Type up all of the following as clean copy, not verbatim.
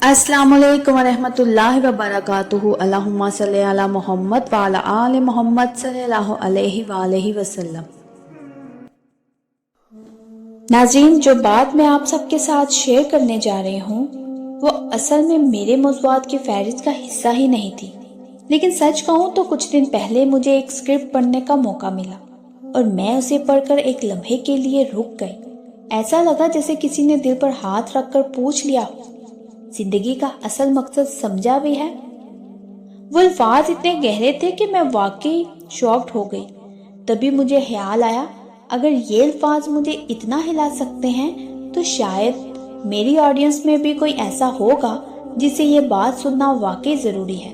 अस्सलाम वालेकुम वरहमतुल्लाहि वबरकातुहू। अल्लाहुम्मा सल्ली अला मोहम्मद व अला आले मोहम्मद सल्लल्लाहु अलैहि वसल्लम। नाज़रीन, जो बात मैं आप सबके साथ शेयर करने जा रही हूँ वो असल में मेरे मौज़ूआत की फहरिस्त का हिस्सा ही नहीं थी, लेकिन सच कहूँ तो कुछ दिन पहले मुझे एक स्क्रिप्ट पढ़ने का मौका मिला और मैं उसे पढ़कर एक लम्हे के लिए रुक गई। ऐसा लगा जैसे किसी ने दिल पर हाथ रखकर पूछ लिया, जिंदगी का असल मकसद समझा भी है? वो अल्फाज इतने गहरे थे कि मैं वाकई शॉक्ड हो गई। तभी मुझे ख्याल आया, अगर ये अल्फाज मुझे इतना हिला सकते हैं तो शायद मेरी ऑडियंस में भी कोई ऐसा होगा जिसे ये बात सुनना वाकई ज़रूरी है।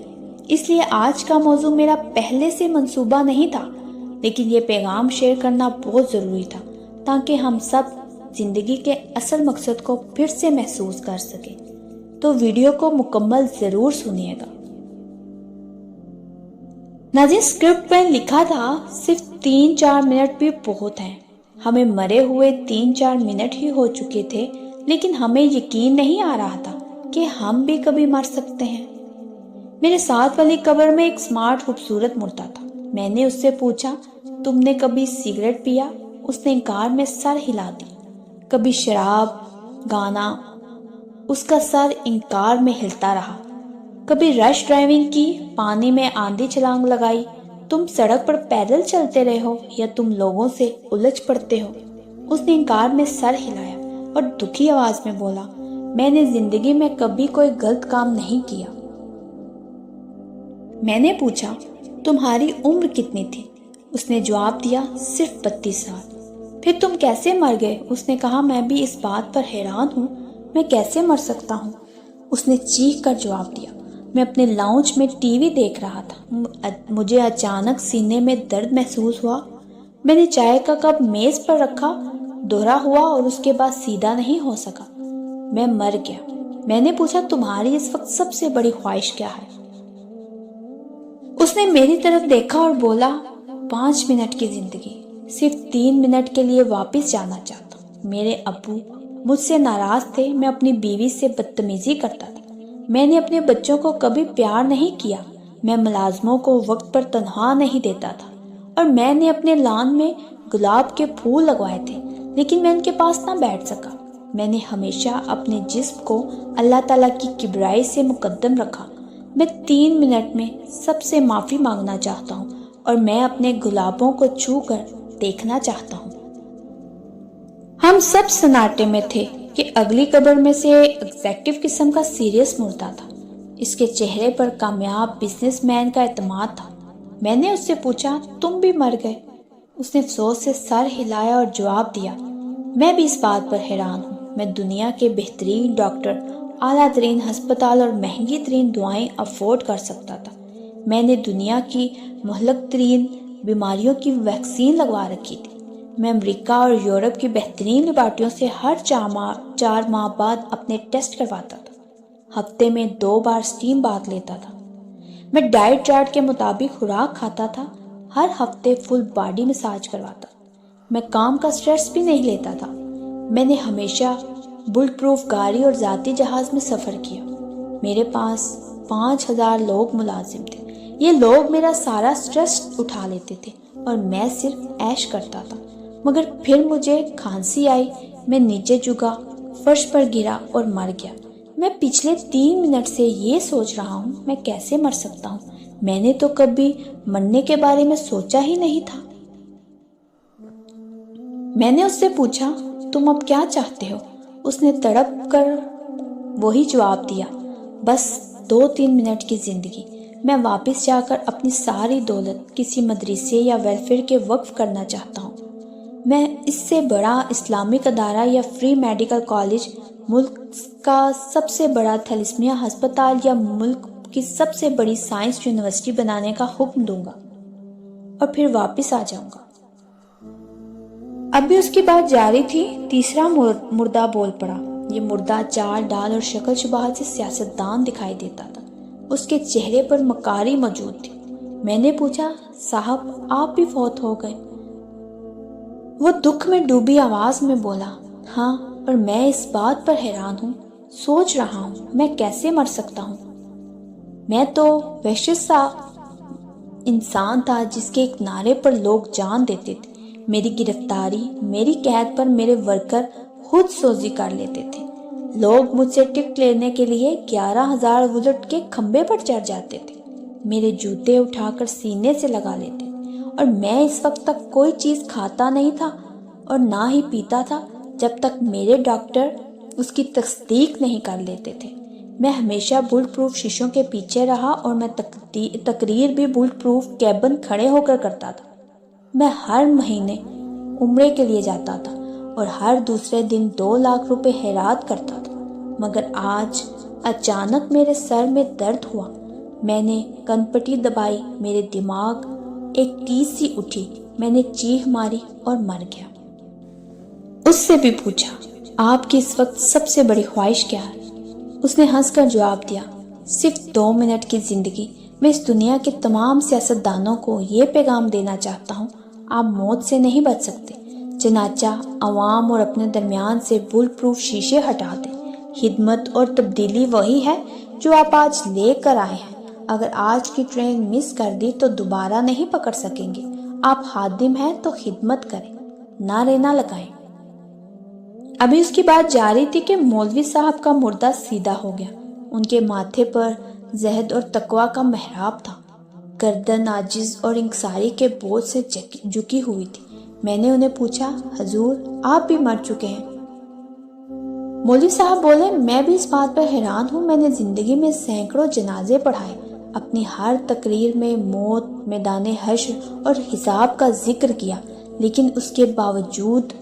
इसलिए आज का मौजू मेरा पहले से मंसूबा नहीं था, लेकिन ये पैगाम शेयर करना बहुत ज़रूरी था ताकि हम सब जिंदगी के असल मकसद को फिर से महसूस कर सकें। तो वीडियो को मुकम्मल जरूर सुनिएगा। नाज़रीन, स्क्रिप्ट में लिखा था, सिर्फ 3-4 मिनट भी बहुत हैं। हमें मरे हुए 3-4 मिनट ही हो चुके थे, लेकिन हमें यकीन नहीं आ रहा था कि हम भी कभी मर सकते हैं। मेरे साथ वाली कब्र में एक स्मार्ट खूबसूरत मुर्दा था। मैंने उससे पूछा, तुमने कभी सिगरेट पिया? उसने इनकार में सर हिला दिया। कभी शराब, गाना? उसका सर इनकार में हिलता रहा। कभी रश ड्राइविंग की, पानी में आंधी छलांग लगाई? तुम सड़क पर पैदल चलते रहे हो या तुम लोगों से उलझ पड़ते हो? उसने इनकार में सर हिलाया और दुखी आवाज में बोला, मैंने जिंदगी में कभी कोई गलत काम नहीं किया। मैंने पूछा, तुम्हारी उम्र कितनी थी? उसने जवाब दिया, सिर्फ 32 साल। फिर तुम कैसे मर गए? उसने कहा, मैं भी इस बात पर हैरान हूँ, मैं कैसे मर सकता हूँ? उसने चीख कर जवाब दिया, मैं अपने लाउंज में टीवी देख रहा था। मुझे अचानक सीने में दर्द महसूस हुआ। मैंने चाय का कप मेज पर रखा, दोहरा हुआ और उसके बाद सीधा नहीं हो सका। मैं मर गया। मैंने पूछा, तुम्हारी इस वक्त सबसे बड़ी ख्वाहिश क्या है? उसने मेरी तरफ देखा और बोला, 5 मिनट की जिंदगी, सिर्फ 3 मिनट के लिए वापस जाना चाहता हूँ। मेरे अब्बू मुझसे नाराज थे। मैं अपनी बीवी से बदतमीजी करता था। मैंने अपने बच्चों को कभी प्यार नहीं किया। मैं मुलाजमों को वक्त पर तनख्वाह नहीं देता था और मैंने अपने लॉन में गुलाब के फूल लगवाए थे, लेकिन मैं उनके पास ना बैठ सका। मैंने हमेशा अपने जिस्म को अल्लाह ताला की किबराई से मुकद्दम रखा। मैं 3 मिनट में सबसे माफ़ी मांगना चाहता हूँ और मैं अपने गुलाबों को छू कर देखना चाहता हूँ। हम सब सन्नाटे में थे कि अगली कब्र में से एग्जैक्टिव किस्म का सीरियस मुर्दा था। इसके चेहरे पर कामयाब बिजनेसमैन का एतमाद था। मैंने उससे पूछा, तुम भी मर गए? उसने अफसोस से सर हिलाया और जवाब दिया, मैं भी इस बात पर हैरान हूँ। मैं दुनिया के बेहतरीन डॉक्टर, आला तरीन अस्पताल और महंगी तरीन दवाएं अफोर्ड कर सकता था। मैंने दुनिया की मुहल्लक तरीन बीमारियों की वैक्सीन लगवा रखी थी। मैं अमेरिका और यूरोप की बेहतरीन लेबॉरेटरियों से हर 4 माह बाद अपने टेस्ट करवाता था। हफ्ते में 2 बार स्टीम बाथ लेता था। मैं डाइट चार्ट के मुताबिक खुराक खाता था। हर हफ्ते फुल बॉडी मसाज करवाता। मैं काम का स्ट्रेस भी नहीं लेता था। मैंने हमेशा बुलेट प्रूफ गाड़ी और जाती जहाज में सफ़र किया। मेरे पास 5000 लोग मुलाजिम थे। ये लोग मेरा सारा स्ट्रेस उठा लेते थे और मैं सिर्फ ऐश करता था। मगर फिर मुझे खांसी आई। मैं नीचे झुका, फर्श पर गिरा और मर गया। मैं पिछले 3 मिनट से ये सोच रहा हूँ, मैं कैसे मर सकता हूँ? मैंने तो कभी मरने के बारे में सोचा ही नहीं था। मैंने उससे पूछा, तुम अब क्या चाहते हो? उसने तड़प कर वही जवाब दिया, बस 2-3 मिनट की जिंदगी। मैं वापस जाकर अपनी सारी दौलत किसी मदरसे या वेलफेयर के वक्फ करना चाहता हूँ। मैं इससे बड़ा इस्लामिक अदारा या फ्री मेडिकल कॉलेज, मुल्क का सबसे बड़ा थैलेसीमिया अस्पताल या मुल्क की सबसे बड़ी साइंस यूनिवर्सिटी बनाने का हुक्म दूंगा और फिर वापस आ जाऊंगा। अब भी उसकी बात जारी थी। तीसरा मुर्दा बोल पड़ा। ये मुर्दा चाल डाल और शक्ल शुबाहत से सियासतदान दिखाई देता था। उसके चेहरे पर मकारी मौजूद थी। मैंने पूछा, साहब आप भी फौत हो गए? वो दुख में डूबी आवाज में बोला, हाँ, और मैं इस बात पर हैरान हूँ सोच रहा हूँ मैं कैसे मर सकता हूँ। मैं तो वैश्य सा इंसान था जिसके एक नारे पर लोग जान देते थे। मेरी गिरफ्तारी, मेरी कैद पर मेरे वर्कर खुद सोजी कर लेते थे। लोग मुझसे टिकट लेने के लिए 11,000 बुलेट के खंबे पर चढ़ जाते थे। मेरे जूते उठाकर सीने से लगा लेते और मैं इस वक्त तक कोई चीज खाता नहीं था और ना ही पीता था जब तक मेरे डॉक्टर उसकी तस्दीक नहीं कर लेते थे। मैं हमेशा बुलेट प्रूफ शीशों के पीछे रहा और मैं तकरीर भी बुलेट प्रूफ कैबिन खड़े होकर करता था। मैं हर महीने उम्रे के लिए जाता था और हर दूसरे दिन 2 लाख रुपए खैरात करता था। मगर आज अचानक मेरे सर में दर्द हुआ। मैंने कनपट्टी दबाई, मेरे दिमाग एक टीस सी उठी। मैंने चीख मारी और मर गया। उससे भी पूछा, आपकी इस वक्त सबसे बड़ी ख्वाहिश क्या है? उसने हंसकर जवाब दिया, सिर्फ 2 मिनट की जिंदगी। मैं इस दुनिया के तमाम सियासतदानों को ये पैगाम देना चाहता हूँ, आप मौत से नहीं बच सकते। चनाचा अवाम और अपने दरमियान से बुलेट प्रूफ शीशे हटा दें। हिदमत और तब्दीली वही है जो आप आज लेकर आए हैं। अगर आज की ट्रेन मिस कर दी तो दोबारा नहीं पकड़ सकेंगे। आप हादिम हैं तो खिदमत करें, नारे ना लगाएं। अभी उसकी बात जारी थी कि मौलवी साहब का मुर्दा सीधा हो गया। उनके माथे पर ज़हद और तकवा का मेहराब था। गर्दन आजिज और इंकसारी के बोझ से झुकी हुई थी। मैंने उन्हें पूछा, हजूर आप भी मर चुके हैं? मौलवी साहब बोले, मैं भी इस बात पर हैरान हूँ। मैंने जिंदगी में सैकड़ों जनाजे पढ़ाए। अपनी हर तकरीर में मौत, मैदान हश्र और हिसाब का जिक्र किया, लेकिन उसके बावजूद